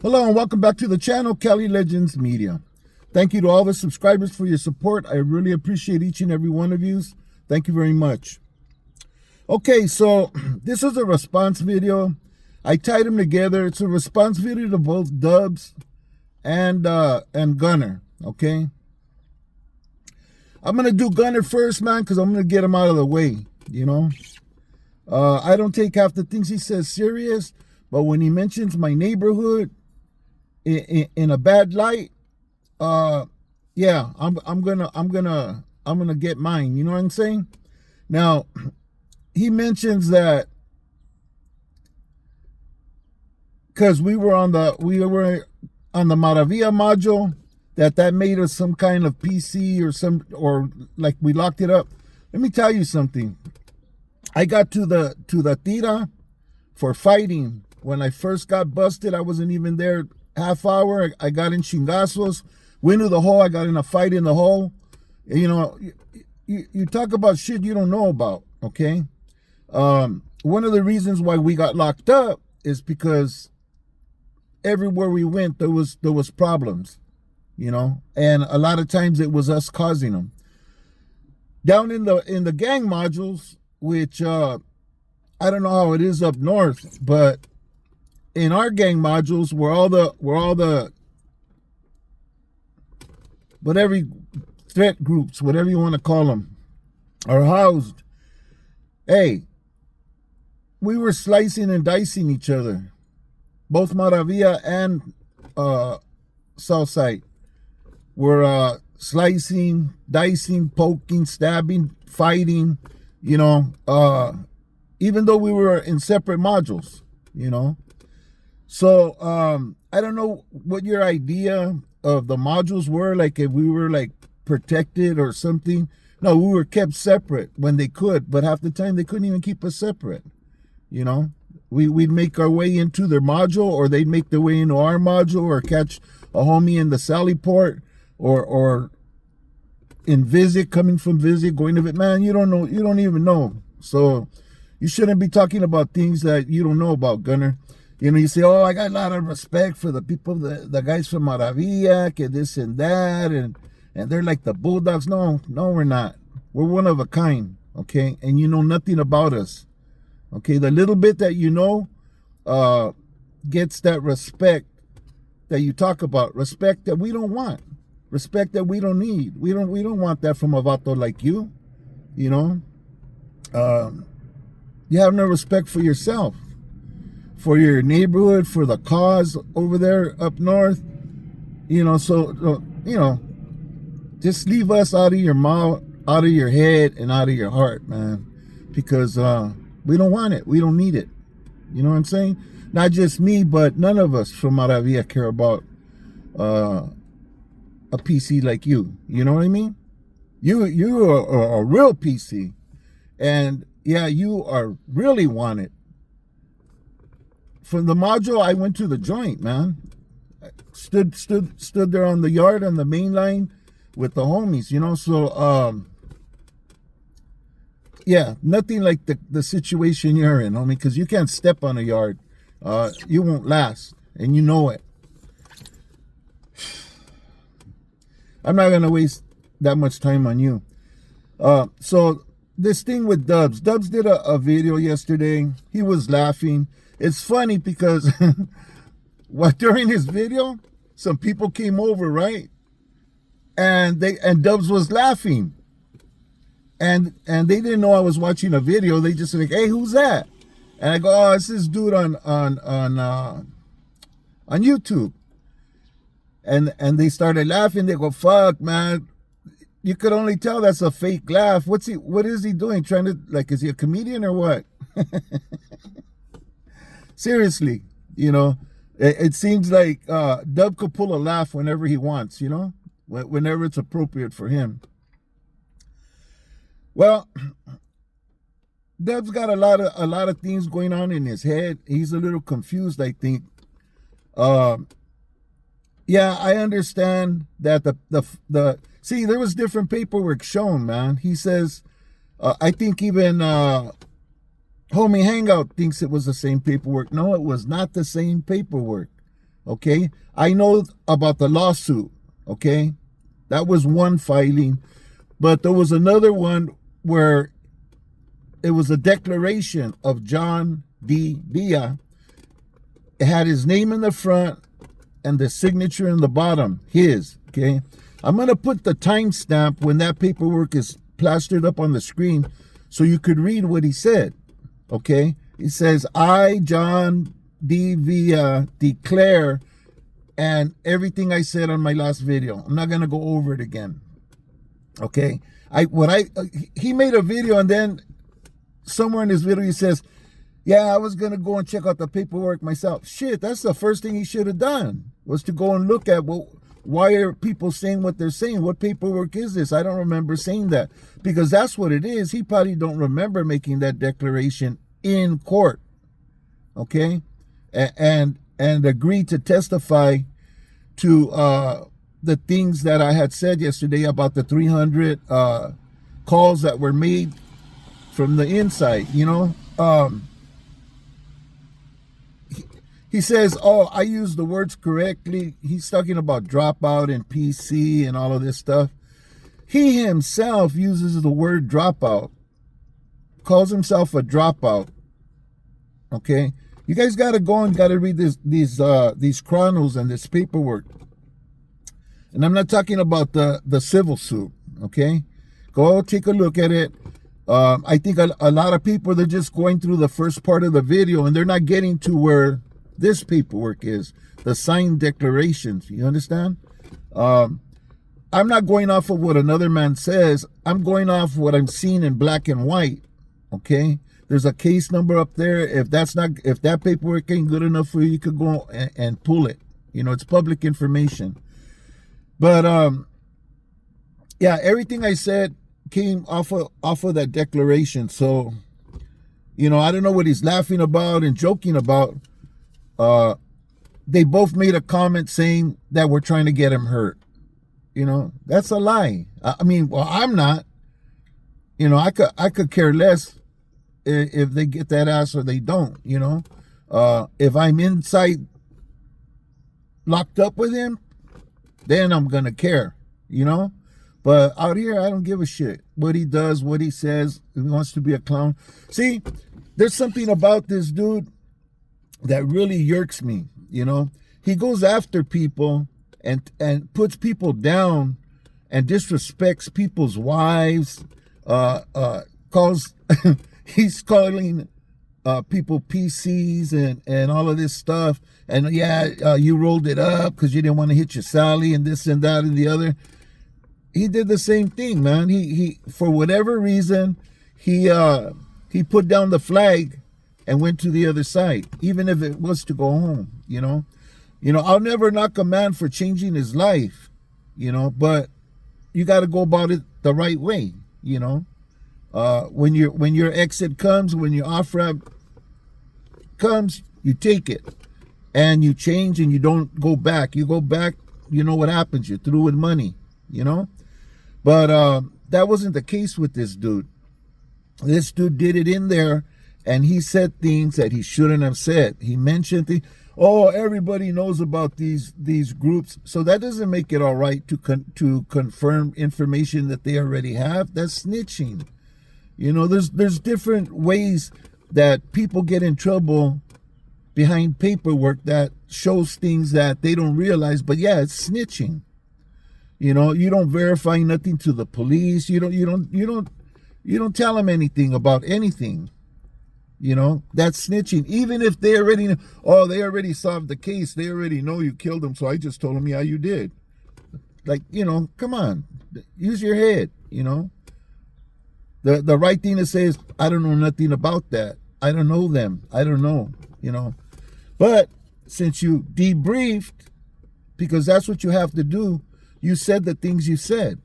Hello and welcome back to the channel, Cali Legends Media. Thank you to all the subscribers for your support. I really appreciate each and every one of you. Thank you very much. Okay, so this is a response video. I tied them together. It's a response video to both Dubs and Gunner. Okay, I'm gonna do Gunner first, man, because I'm gonna get him out of the way. You know, I don't take half the things he says serious, but when he mentions my neighborhood in a bad light, yeah, I'm gonna get mine. You know what I'm saying? Now, he mentions that because we were on the Maravilla module, that made us some kind of PC or like we locked it up. Let me tell you something. I got to the tira for fighting. When I first got busted, I wasn't even there half hour. I got in chingazos, went to the hole. I got in a fight in the hole. You know, you talk about shit you don't know about, okay? One of the reasons why we got locked up is because everywhere we went, there was problems, you know, and a lot of times it was us causing them. Down in the gang modules, which I don't know how it is up north, but in our gang modules, where all the whatever threat groups, whatever you want to call them, are housed, hey, we were slicing and dicing each other. Both Maravilla and Southside were slicing, dicing, poking, stabbing, fighting, you know, even though we were in separate modules, you know. So I don't know what your idea of the modules were, like if we were like protected or something. No, we were kept separate when they could, but half the time they couldn't even keep us separate. You know, we'd make our way into their module, or they'd make their way into our module, or catch a homie in the Sally Port, or in Visit, coming from Visit, going to it. Man, you don't know, you don't even know. So you shouldn't be talking about things that you don't know about, Gunner. You know, you say, oh, I got a lot of respect for the people, the guys from Maravilla, and this and that, and they're like the Bulldogs. No, we're not. We're one of a kind, okay? And you know nothing about us, okay? The little bit that you know gets that respect that you talk about, respect that we don't want, respect that we don't need. We don't want that from a vato like you, you know? You have no respect for yourself, for your neighborhood, for the cause over there up north, you know. So, you know, just leave us out of your mouth, out of your head, and out of your heart, man, because we don't want it. We don't need it. You know what I'm saying? Not just me, but none of us from Maravilla care about a PC like you. You know what I mean? You are a real PC, and yeah, you are really wanted. From the module, I went to the joint, man. I stood there on the yard on the main line with the homies, you know. So yeah, nothing like the situation you're in, homie, because you can't step on a yard. You won't last, and you know it. I'm not gonna waste that much time on you. So this thing with Dubs did a video yesterday. He was laughing. It's funny because during his video, some people came over, right? And Dubs was laughing. And they didn't know I was watching a video. They just like, hey, who's that? And I go, oh, it's this dude on YouTube. And they started laughing. They go, fuck, man. You could only tell that's a fake laugh. What is he doing? Trying to, like, is he a comedian or what? Seriously, you know, it seems like Dub could pull a laugh whenever he wants, you know, whenever it's appropriate for him. Well, Dub's got a lot of things going on in his head. He's a little confused, I think. Yeah, I understand that the see, there was different paperwork shown, man. He says, I think even Homie Hangout thinks it was the same paperwork. No, it was not the same paperwork. Okay, I know about the lawsuit. Okay, that was one filing, but there was another one where it was a declaration of John D. Villa. It had his name in the front and the signature in the bottom, his. Okay, I'm gonna put the timestamp when that paperwork is plastered up on the screen so you could read what he said. Okay, he says, I, John D. Villa, declare, and everything I said on my last video. I'm not gonna go over it again. Okay, he made a video, and then somewhere in his video he says, yeah, I was gonna go and check out the paperwork myself. Shit, that's the first thing he should have done, was to go and look at, well, why are people saying what they're saying? What paperwork is this? I don't remember saying that, because that's what it is. He probably don't remember making that declaration in court. Okay, and agreed to testify to the things that I had said yesterday about the 300 calls that were made from the inside. He says, oh, I use the words correctly. He's talking about dropout and PC and all of this stuff. He himself uses the word dropout, calls himself a dropout. Okay, you guys got to go and got to read these Chronos and this paperwork. And I'm not talking about the civil suit. Okay, go take a look at it. I think a lot of people, they're just going through the first part of the video and they're not getting to where this paperwork is, the signed declarations. You understand? I'm not going off of what another man says. I'm going off what I'm seeing in black and white. Okay, there's a case number up there. If that paperwork ain't good enough for you, you could go and pull it. It's public information. But yeah, everything I said came off of that declaration. So I don't know what he's laughing about and joking about. They both made a comment saying that we're trying to get him hurt. That's a lie. I mean, well, I'm not. I could care less if they get that ass or they don't. If I'm inside locked up with him, then I'm gonna care. But out here, I don't give a shit what he does, what he says. He wants to be a clown. See, there's something about this dude that really yerks me. He goes after people and puts people down and disrespects people's wives. He's calling people PCs and all of this stuff. And you rolled it up because you didn't want to hit your Sally and this and that and the other. He did the same thing, man. He for whatever reason, he put down the flag and went to the other side, even if it was to go home. I'll never knock a man for changing his life, but you got to go about it the right way. When your exit comes, when your off ramp comes, you take it and you change, and you don't go back. You go back, what happens? You're through with money. But that wasn't the case with this dude. This dude did it in there, and he said things that he shouldn't have said. He mentioned things. Oh, everybody knows about these groups, so that doesn't make it all right to confirm information that they already have. That's snitching. There's different ways that people get in trouble behind paperwork that shows things that they don't realize. But yeah, it's snitching. You don't verify nothing to the police. You don't tell them anything about anything. That's snitching. Even if they already solved the case. They already know you killed him. So I just told them, yeah, you did. Come on, use your head. The right thing to say is, I don't know nothing about that. I don't know them. I don't know, But since you debriefed, because that's what you have to do, you said the things you said.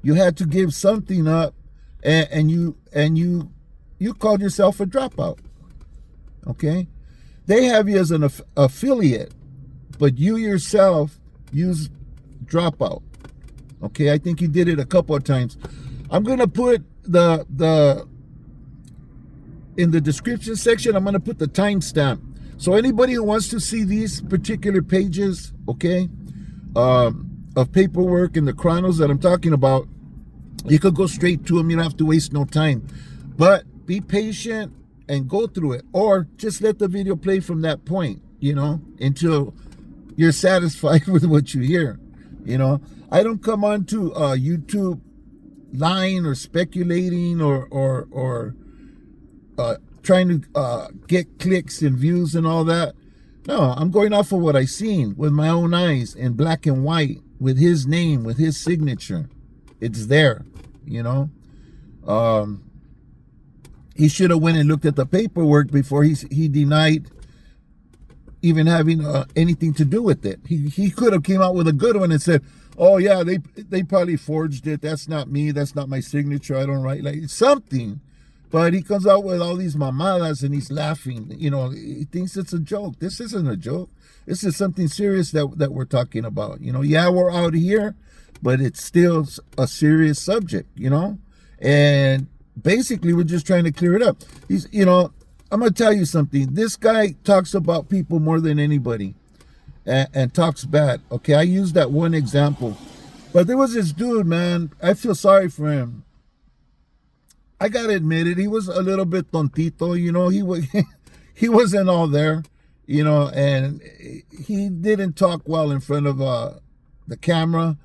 You had to give something up, and you called yourself a dropout. Okay? They have you as an affiliate, but you yourself use dropout. Okay? I think you did it a couple of times. I'm going to put in the description section, I'm going to put the timestamp So anybody who wants to see these particular pages, okay, of paperwork and the Chronos that I'm talking about, you could go straight to them. You don't have to waste no time. But be patient and go through it. Or just let the video play from that point, until you're satisfied with what you hear. I don't come on to YouTube lying or speculating or trying to get clicks and views and all that. No, I'm going off of what I seen with my own eyes in black and white with his name, with his signature. It's there, He should have went and looked at the paperwork before he denied even having anything to do with it. He could have came out with a good one and said, "Oh yeah, they probably forged it. That's not me. That's not my signature. I don't write like something." But he comes out with all these mamadas and he's laughing. He thinks it's a joke. This isn't a joke. This is something serious that we're talking about. Yeah, we're out here, but it's still a serious subject. And basically we're just trying to clear it up. I'm gonna tell you something. This guy talks about people more than anybody, and talks bad. Okay, I used that one example, but there was this dude, man. I feel sorry for him. I gotta admit it. He was a little bit tontito. He wasn't all there. And he didn't talk well in front of the camera.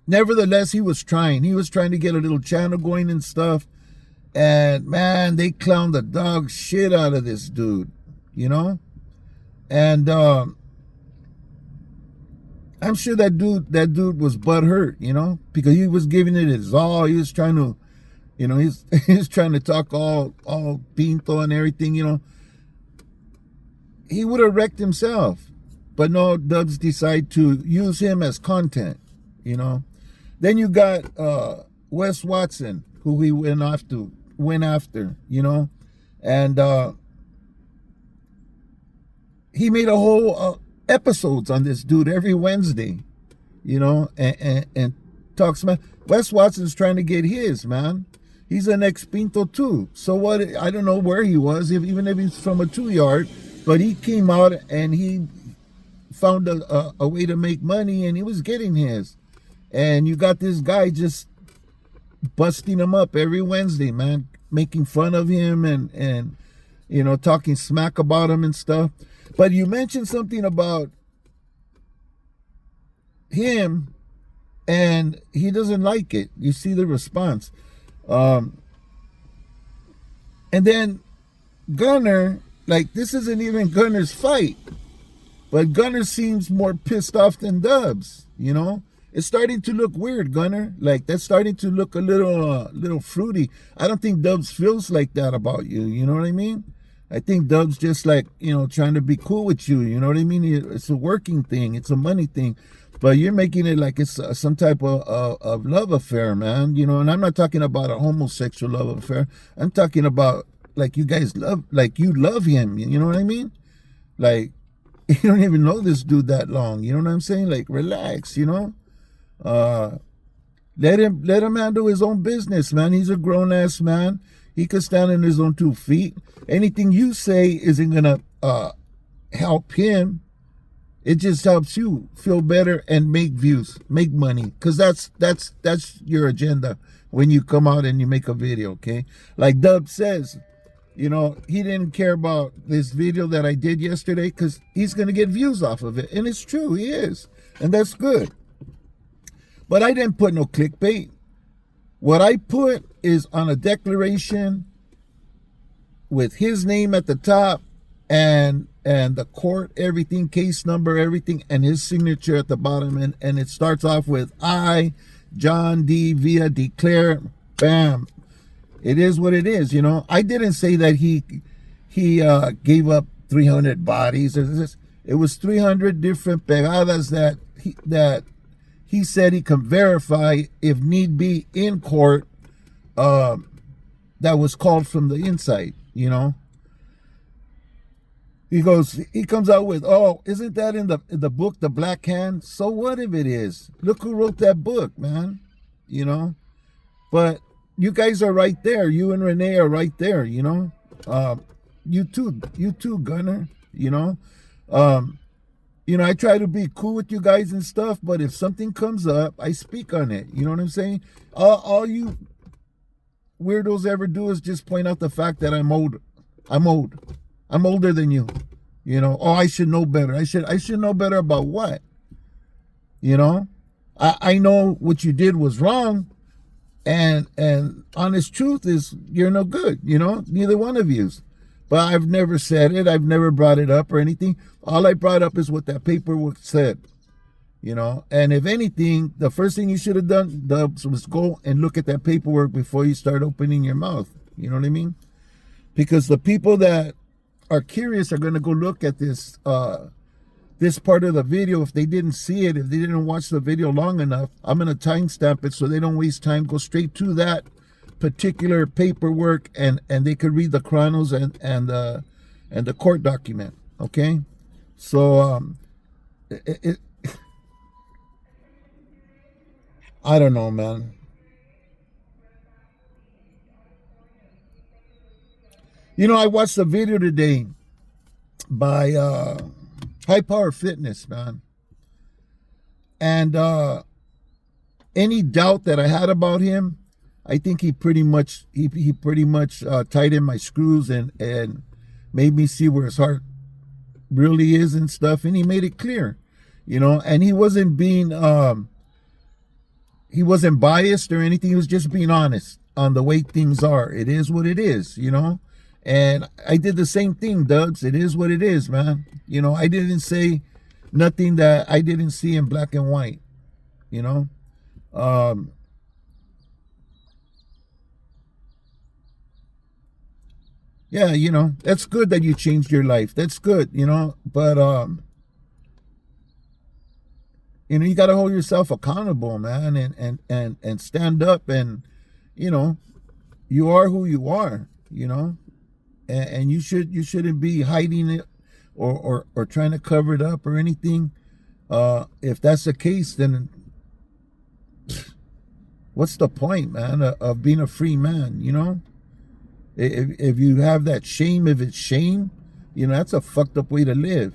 Nevertheless, he was trying. He was trying to get a little channel going and stuff. And man, they clowned the dog shit out of this dude, And I'm sure that dude was butthurt, because he was giving it his all. He was trying to, he's trying to talk all pinto and everything, He would have wrecked himself. But no, Dubs decide to use him as content, Then you got Wes Watson, who he went after, and he made a whole episodes on this dude every Wednesday, and talks about Wes Watson's trying to get his, man. He's an ex-Pinto too. So what? I don't know where he was, even if he's from a 2-yard, but he came out and he found a way to make money, and he was getting his. And you got this guy just busting him up every Wednesday, man, making fun of him and talking smack about him and stuff. But you mentioned something about him, and he doesn't like it. You see the response. And then Gunner, like, this isn't even Gunner's fight, but Gunner seems more pissed off than Dubs, It's starting to look weird, Gunner. Like, that's starting to look a little fruity. I don't think Dubs feels like that about you. You know what I mean? I think Dubs just like, trying to be cool with you. You know what I mean? It's a working thing. It's a money thing. But you're making it like it's some type of love affair, man. And I'm not talking about a homosexual love affair. I'm talking about like you guys love, like you love him. You know what I mean? Like, you don't even know this dude that long. You know what I'm saying? Like, relax, let him handle his own business, man. He's a grown-ass man. He could stand on his own 2 feet. Anything you say isn't gonna help him. It just helps you feel better and make views, make money, because that's your agenda when you come out and you make a video. Okay, like Dub says, he didn't care about this video that I did yesterday because he's gonna get views off of it, and it's true, he is, and that's good. But I didn't put no clickbait. What I put is on a declaration with his name at the top and the court, everything, case number, everything, and his signature at the bottom. And it starts off with I, John D. Villa, declare, bam. It is what it is, I didn't say that he gave up 300 bodies. It was 300 different pegadas that he said he can verify if need be in court, that was called from the inside, He comes out with, oh, isn't that in the book, The Black Hand? So what if it is? Look who wrote that book, man, But you guys are right there. You and Renee are right there, you too, Gunner. I try to be cool with you guys and stuff, but if something comes up, I speak on it. You know what I'm saying? All you weirdos ever do is just point out the fact that I'm old. I'm older than you. Oh, I should know better. I should know better about what? I know what you did was wrong, and honest truth is you're no good. Neither one of yous. But I've never said it. I've never brought it up or anything. All I brought up is what that paperwork said. And if anything, the first thing you should have done, Dubs, was go and look at that paperwork before you start opening your mouth. You know what I mean? Because the people that are curious are going to go look at this part of the video. If they didn't see it, if they didn't watch the video long enough, I'm going to timestamp it so they don't waste time. Go straight to that particular paperwork, and they could read the Chronos and the court document. Okay, so I don't know, man. I watched a video today by High Power Fitness, man, and any doubt that I had about him, I think he pretty much tied in my screws and made me see where his heart really is and stuff, and he made it clear, and he wasn't being he wasn't biased or anything. He was just being honest on the way things are. It is what it is, and I did the same thing, Dubs. It is what it is, man. I didn't say nothing that I didn't see in black and white. Yeah, that's good that you changed your life. That's good, but you got to hold yourself accountable, man, and stand up, and you are who you are, and you shouldn't be hiding it or trying to cover it up or anything. If that's the case, then what's the point, man, of being a free man? If you have that shame, if it's shame, that's a fucked up way to live.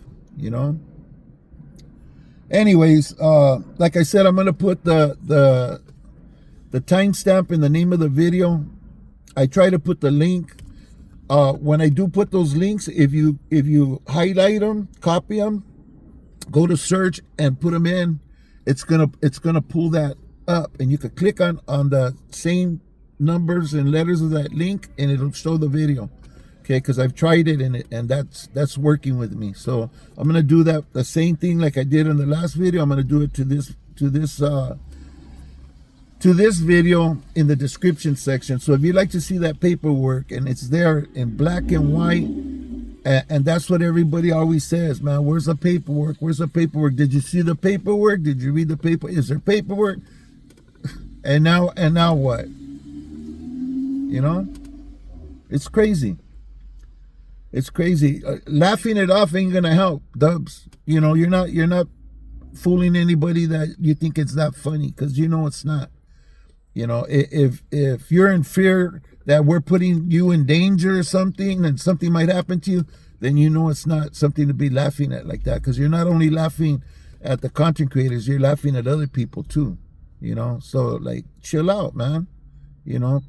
Anyways, like I said, I'm gonna put the timestamp in the name of the video. I try to put the link. When I do put those links, if you highlight them, copy them, go to search and put them in, it's gonna pull that up, and you could click on the same numbers and letters of that link, and it'll show the video. Okay, because I've tried it, and that's working with me. So I'm gonna do that, the same thing like I did in the last video. I'm gonna do it to this video in the description section. So if you'd like to see that paperwork, and it's there in black and white, and that's what everybody always says, man, where's the paperwork? Where's the paperwork? Did you see the paperwork? Did you read the paper? Is there paperwork? And now what? It's crazy. It's crazy. Laughing it off ain't gonna help, Dubs. You're not fooling anybody that you think it's that funny, because it's not. If you're in fear that we're putting you in danger or something, and something might happen to you, then it's not something to be laughing at like that, because you're not only laughing at the content creators, you're laughing at other people too. So chill out, man.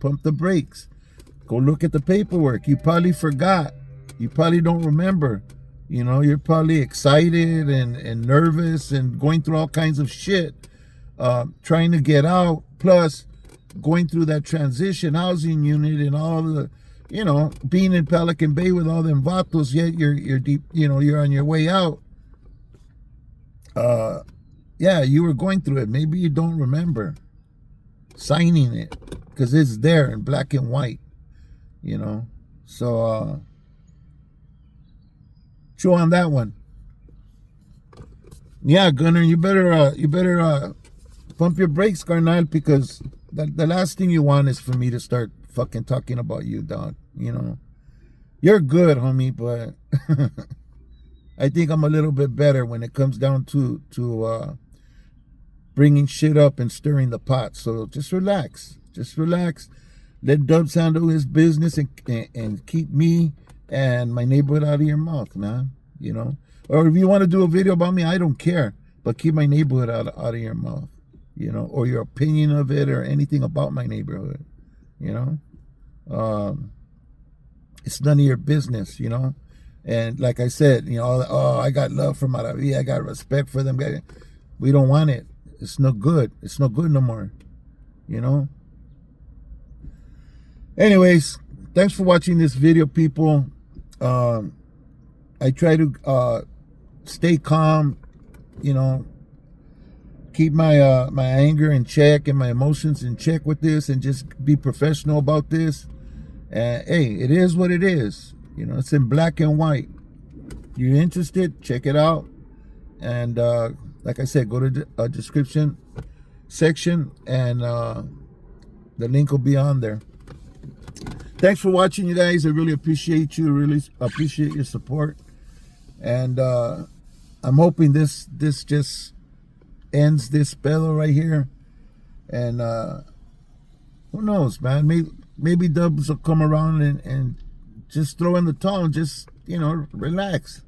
Pump the brakes. Go look at the paperwork. You probably forgot. You probably don't remember. You're probably excited and nervous and going through all kinds of shit, trying to get out, plus going through that transition housing unit and all the, being in Pelican Bay with all them vatos, yet you're deep, you're on your way out. Yeah, you were going through it. Maybe you don't remember signing it, because it's there in black and white, so chew on that one. Yeah, Gunner, you better pump your brakes, carnal, because the last thing you want is for me to start fucking talking about you, dog. You're good, homie, but I think I'm a little bit better when it comes down to bringing shit up and stirring the pot. So just relax. Let Dubs handle his business and keep me and my neighborhood out of your mouth, man. You know, or if you want to do a video about me, I don't care, but keep my neighborhood out of your mouth, you know, or your opinion of it or anything about my neighborhood, you know. It's none of your business, you know. And like I said, you know, oh, I got love for Maravi, I got respect for them. We don't want it. It's no good. It's no good no more, you know. Anyways, thanks for watching this video, people. I try to stay calm, you know, keep my my anger in check and my emotions in check with this, and just be professional about this. Hey, it is what it is. You know, it's in black and white. You're interested? Check it out. And like I said, go to the description section, and the link will be on there. Thanks for watching, you guys. I really appreciate you. Really appreciate your support. And I'm hoping this just ends this spell right here. And who knows, man? Maybe Dubs will come around and just throw in the towel and just, you know, relax.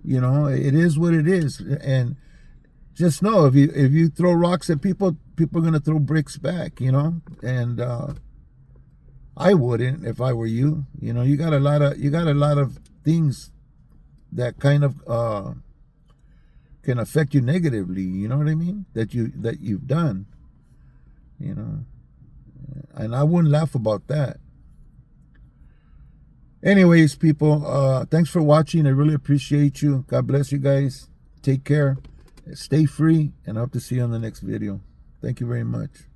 You know, it is what it is. And just know, if you throw rocks at people are gonna throw bricks back, you know. And I wouldn't if I were you. You know, you got a lot of things that kind of can affect you negatively, you know what I mean? That you've done. You know. And I wouldn't laugh about that. Anyways, people, thanks for watching. I really appreciate you. God bless you guys. Take care. Stay free, and I hope to see you on the next video. Thank you very much.